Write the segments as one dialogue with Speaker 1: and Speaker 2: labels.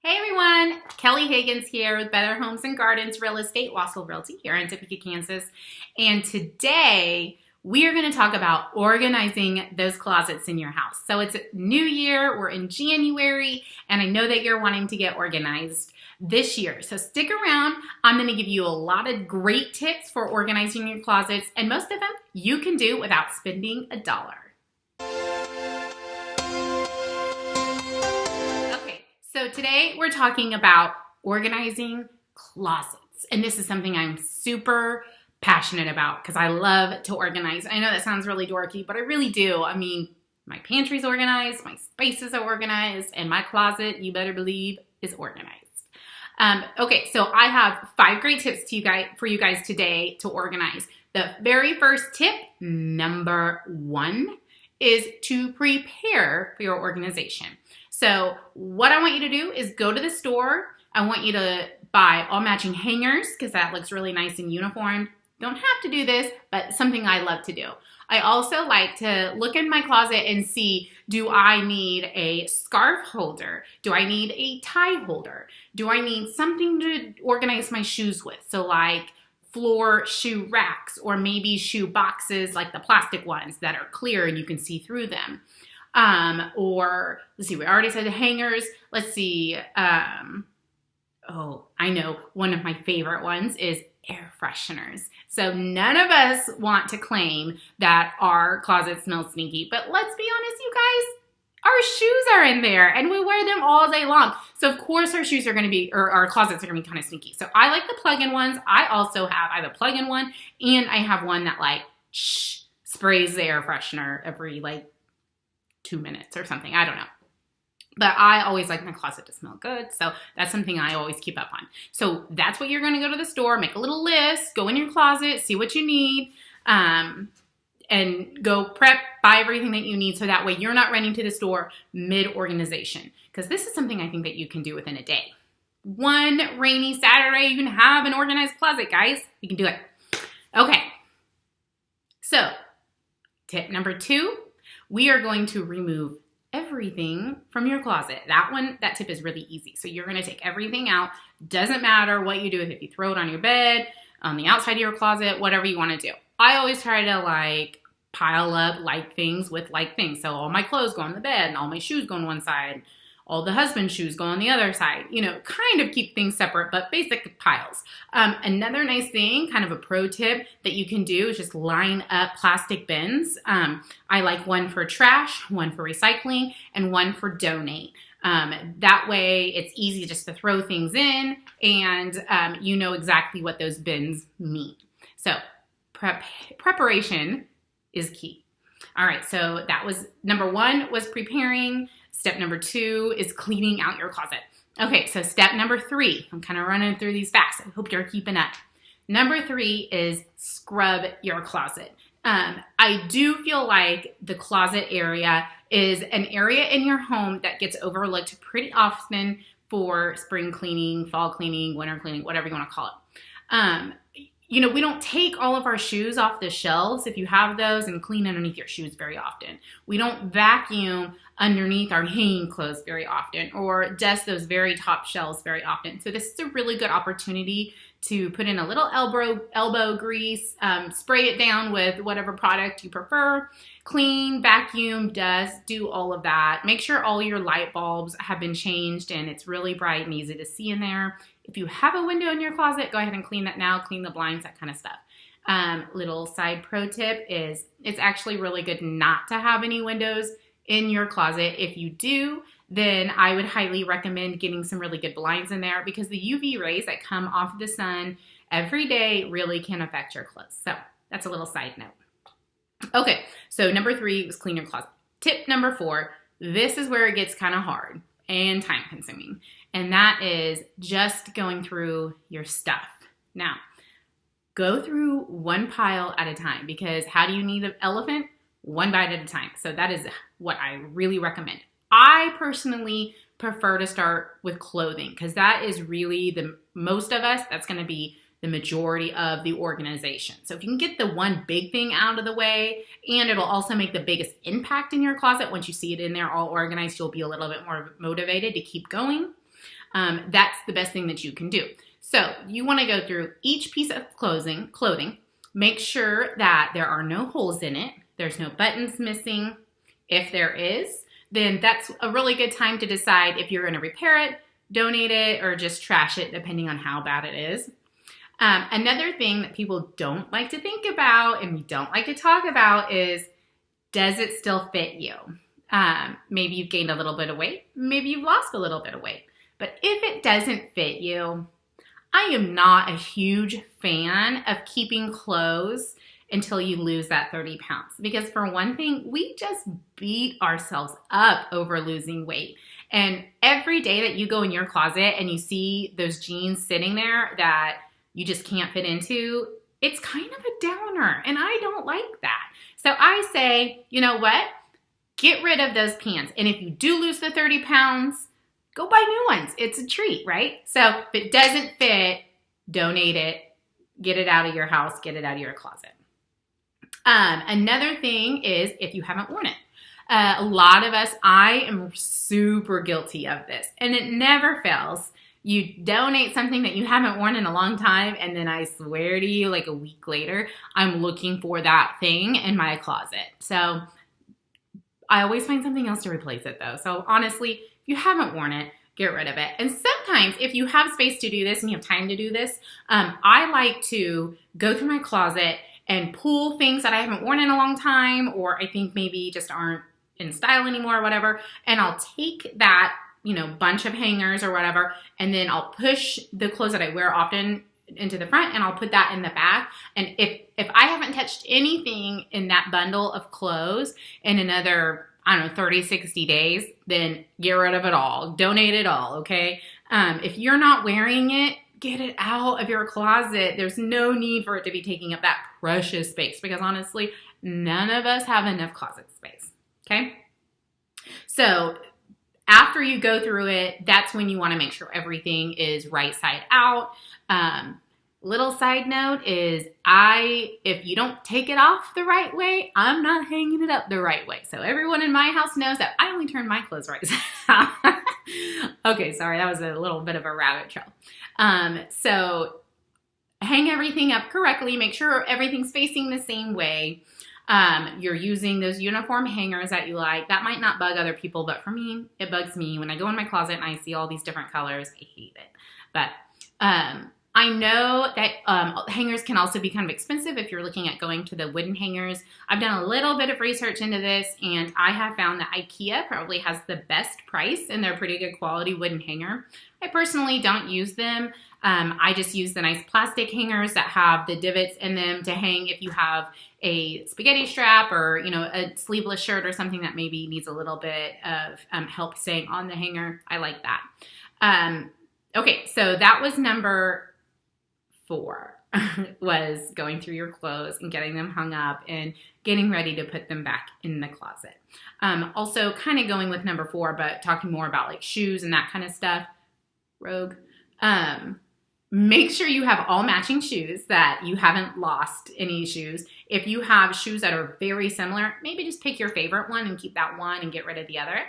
Speaker 1: Hey everyone, Kelli Higgins here with Better Homes and Gardens Real Estate Wassel Realty here in Topeka, Kansas. And today we are going to talk about organizing those closets in your house. So it's a new year, we're in January, and I know that you're wanting to get organized this year. So stick around. I'm going to give you a lot of great tips for organizing your closets, and most of them you can do without spending a dollar. So today we're talking about organizing closets, and this is something I'm super passionate about because I love to organize. I know that sounds really dorky, but I really do. I mean, my pantry's organized, my spaces are organized, and my closet, you better believe, is organized. Okay, so I have 5 great tips for you guys today to organize. The very first tip, number 1, is to prepare for your organization. So what I want you to do is go to the store. I want you to buy all matching hangers because that looks really nice and uniform. Don't have to do this, but something I love to do. I also like to look in my closet and see, do I need a scarf holder? Do I need a tie holder? Do I need something to organize my shoes with? So like floor shoe racks or maybe shoe boxes like the plastic ones that are clear and you can see through them. Or let's see, we already said the hangers. Let's see. Oh, I know one of my favorite ones is air fresheners. So none of us want to claim that our closet smells stinky, but let's be honest, you guys, our shoes are in there and we wear them all day long. So of course our shoes are going to be, or our closets are going to be kind of stinky. So I like the plug-in ones. I have a plug-in one and I have one that like sprays the air freshener every like 2 minutes or something. I don't know. But I always like my closet to smell good. So that's something I always keep up on. So that's what you're going to go to the store, make a little list, go in your closet, see what you need, and go prep, buy everything that you need. So that way you're not running to the store mid-organization. Because this is something I think that you can do within a day. One rainy Saturday, you can have an organized closet, guys. You can do it. Okay. So tip number 2. We are going to remove everything from your closet. That tip is really easy. So you're going to take everything out. Doesn't matter what you do with it. If you throw it on your bed, on the outside of your closet, whatever you want to do. I always try to like pile up like things with like things. So all my clothes go on the bed and all my shoes go on one side. All the husband's shoes go on the other side. You know, kind of keep things separate, but basic piles. Another nice thing, kind of a pro tip that you can do is just line up plastic bins. I like one for trash, one for recycling, and one for donate. That way it's easy just to throw things in and you know exactly what those bins mean. So preparation is key. All right, so that was number 1 was preparing. Step number 2 is cleaning out your closet. Okay, so step number 3, I'm kind of running through these fast. I hope you're keeping up. Number 3 is scrub your closet. I do feel like the closet area is an area in your home that gets overlooked pretty often for spring cleaning, fall cleaning, winter cleaning, whatever you want to call it. You know, we don't take all of our shoes off the shelves if you have those and clean underneath your shoes very often. We don't vacuum underneath our hanging clothes very often or dust those very top shelves very often. So this is a really good opportunity to put in a little elbow grease, spray it down with whatever product you prefer, clean, vacuum, dust, do all of that. Make sure all your light bulbs have been changed and it's really bright and easy to see in there. If you have a window in your closet, go ahead and clean that now, clean the blinds, that kind of stuff. Little side pro tip is it's actually really good not to have any windows in your closet. If you do, then I would highly recommend getting some really good blinds in there because the UV rays that come off of the sun every day really can affect your clothes. So that's a little side note. Okay, so number 3 was clean your closet. Tip number 4, this is where it gets kind of hard and time consuming. And that is just going through your stuff. Now, go through one pile at a time because how do you need an elephant? One bite at a time. So that is what I really recommend. I personally prefer to start with clothing because that is really most of us, that's going to be the majority of the organization. So if you can get the one big thing out of the way, and it'll also make the biggest impact in your closet, once you see it in there all organized, you'll be a little bit more motivated to keep going. That's the best thing that you can do. So you want to go through each piece of clothing, make sure that there are no holes in it, there's no buttons missing. If there is, then that's a really good time to decide if you're going to repair it, donate it, or just trash it, depending on how bad it is. Another thing that people don't like to think about and we don't like to talk about is, does it still fit you? Maybe you've gained a little bit of weight. Maybe you've lost a little bit of weight. But if it doesn't fit you, I am not a huge fan of keeping clothes until you lose that 30 pounds. Because for one thing, we just beat ourselves up over losing weight. And every day that you go in your closet and you see those jeans sitting there that you just can't fit into, it's kind of a downer, and I don't like that. So I say, you know what? Get rid of those pants. And if you do lose the 30 pounds, go buy new ones. It's a treat, right? So if it doesn't fit, donate it, get it out of your house, get it out of your closet. Another thing is if you haven't worn it. A lot of us, I am super guilty of this, and it never fails. You donate something that you haven't worn in a long time, and then I swear to you, like a week later, I'm looking for that thing in my closet. So I always find something else to replace it, though. So honestly, if you haven't worn it, get rid of it. And sometimes if you have space to do this and you have time to do this, I like to go through my closet and pull things that I haven't worn in a long time, or I think maybe just aren't in style anymore or whatever, and I'll take that, bunch of hangers or whatever, and then I'll push the clothes that I wear often into the front, and I'll put that in the back. And if I haven't touched anything in that bundle of clothes in another, 30, 60 days, then get rid of it all. Donate it all, okay? If you're not wearing it, get it out of your closet. There's no need for it to be taking up that precious space, because honestly, none of us have enough closet space, okay? So after you go through it, that's when you want to make sure everything is right side out. Little side note is if you don't take it off the right way, I'm not hanging it up the right way. So everyone in my house knows that I only turn my clothes right side out. Okay, sorry, that was a little bit of a rabbit trail. So hang everything up correctly. Make sure everything's facing the same way. You're using those uniform hangers that you like. That might not bug other people, but for me, it bugs me. When I go in my closet and I see all these different colors, I hate it. But I know that hangers can also be kind of expensive if you're looking at going to the wooden hangers. I've done a little bit of research into this, and I have found that IKEA probably has the best price, and they're pretty good quality wooden hanger. I personally don't use them. I just use the nice plastic hangers that have the divots in them to hang if you have a spaghetti strap or, a sleeveless shirt or something that maybe needs a little bit of help staying on the hanger. I like that. Okay, so that was number 4, was going through your clothes and getting them hung up and getting ready to put them back in the closet. Also kind of going with number 4, but talking more about like shoes and that kind of stuff. Rogue. Make sure you have all matching shoes, that you haven't lost any shoes. If you have shoes that are very similar, maybe just pick your favorite one and keep that one and get rid of the other.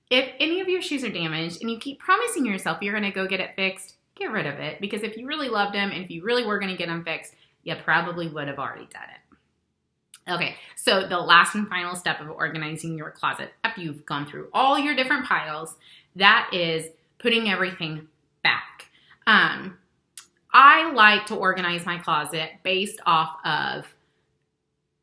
Speaker 1: If any of your shoes are damaged and you keep promising yourself you're going to go get it fixed, get rid of it. Because if you really loved them and if you really were going to get them fixed, you probably would have already done it. Okay, so the last and final step of organizing your closet after you've gone through all your different piles, that is putting everything back. I like to organize my closet based off of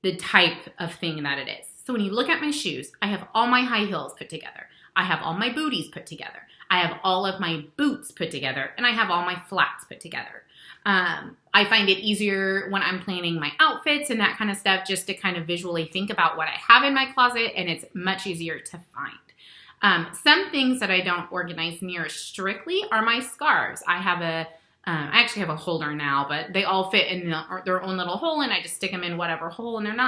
Speaker 1: the type of thing that it is. So when you look at my shoes, I have all my high heels put together. I have all my booties put together. I have all of my boots put together, and I have all my flats put together. I find it easier when I'm planning my outfits and that kind of stuff, just to kind of visually think about what I have in my closet, and it's much easier to find. Some things that I don't organize near strictly are my scarves. I actually have a holder now, but they all fit in their own little hole, and I just stick them in whatever hole, and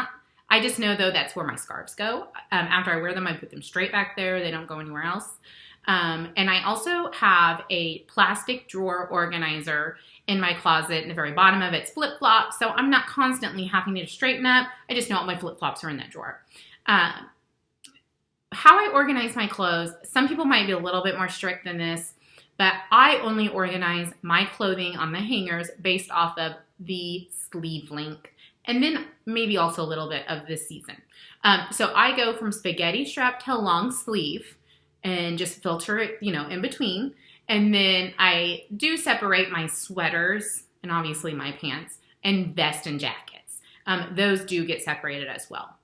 Speaker 1: I just know, though, that's where my scarves go. After I wear them, I put them straight back there. They don't go anywhere else. And I also have a plastic drawer organizer in my closet. In the very bottom of it's flip-flops, so I'm not constantly having to straighten up. I just know all my flip-flops are in that drawer. How I organize my clothes, some people might be a little bit more strict than this. but I only organize my clothing on the hangers based off of the sleeve length, and then maybe also a little bit of the season. So I go from spaghetti strap to long sleeve and just filter it, in between. And then I do separate my sweaters and obviously my pants and vest and jackets. Those do get separated as well.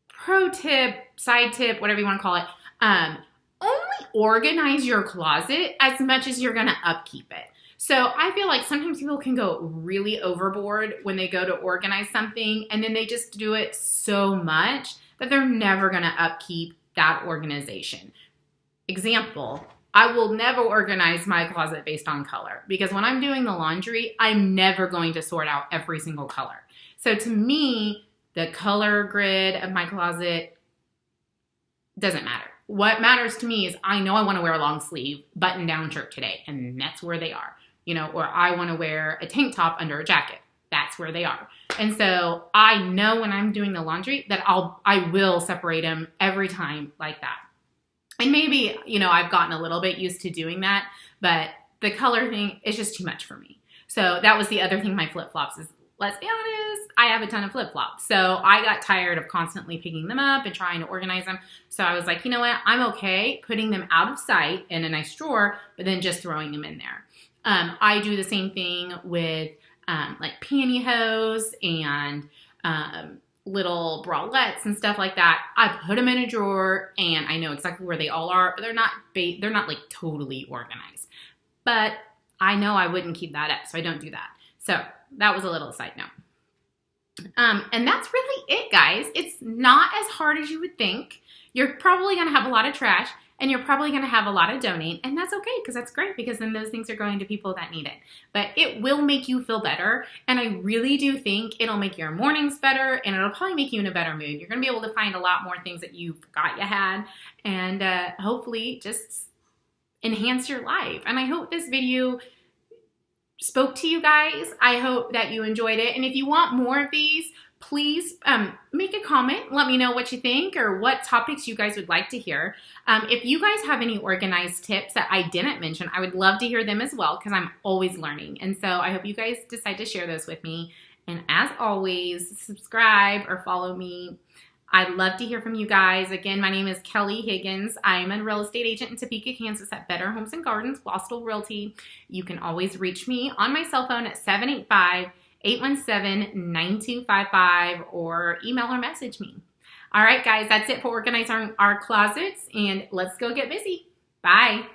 Speaker 1: Pro tip, side tip, whatever you want to call it, only organize your closet as much as you're going to upkeep it. So I feel like sometimes people can go really overboard when they go to organize something, and then they just do it so much that they're never going to upkeep that organization. Example, I will never organize my closet based on color, because when I'm doing the laundry, I'm never going to sort out every single color. So to me, the color grid of my closet doesn't matter. What matters to me is I know I want to wear a long sleeve button down shirt today, and that's where they are. Or I want to wear a tank top under a jacket. That's where they are. And so I know when I'm doing the laundry that I will separate them every time like that. And maybe, I've gotten a little bit used to doing that, but the color thing is just too much for me. So that was the other thing, my flip-flops is, let's be honest, I have a ton of flip-flops. So I got tired of constantly picking them up and trying to organize them. So I was like, you know what? I'm okay putting them out of sight in a nice drawer, but then just throwing them in there. I do the same thing with like pantyhose and little bralettes and stuff like that. I put them in a drawer and I know exactly where they all are, but they're not like totally organized. But I know I wouldn't keep that up, so I don't do that. So that was a little side note. And that's really it, guys. It's not as hard as you would think. You're probably going to have a lot of trash, and you're probably going to have a lot of donate, and that's okay, because that's great, because then those things are going to people that need it. But it will make you feel better, and I really do think it'll make your mornings better, and it'll probably make you in a better mood. You're going to be able to find a lot more things that you forgot you had, and hopefully just enhance your life. And I hope this video spoke to you guys. I hope that you enjoyed it, and if you want more of these, please make a comment. Let me know what you think or what topics you guys would like to hear. If you guys have any organized tips that I didn't mention, I would love to hear them as well, because I'm always learning. And so I hope you guys decide to share those with me. And as always, subscribe or follow me. I'd love to hear from you guys. Again, my name is Kelli Higgins. I'm a real estate agent in Topeka, Kansas at Better Homes and Gardens, Wastel Realty. You can always reach me on my cell phone at 785-817-9255 or email or message me. All right, guys, that's it for organizing our closets, and let's go get busy. Bye.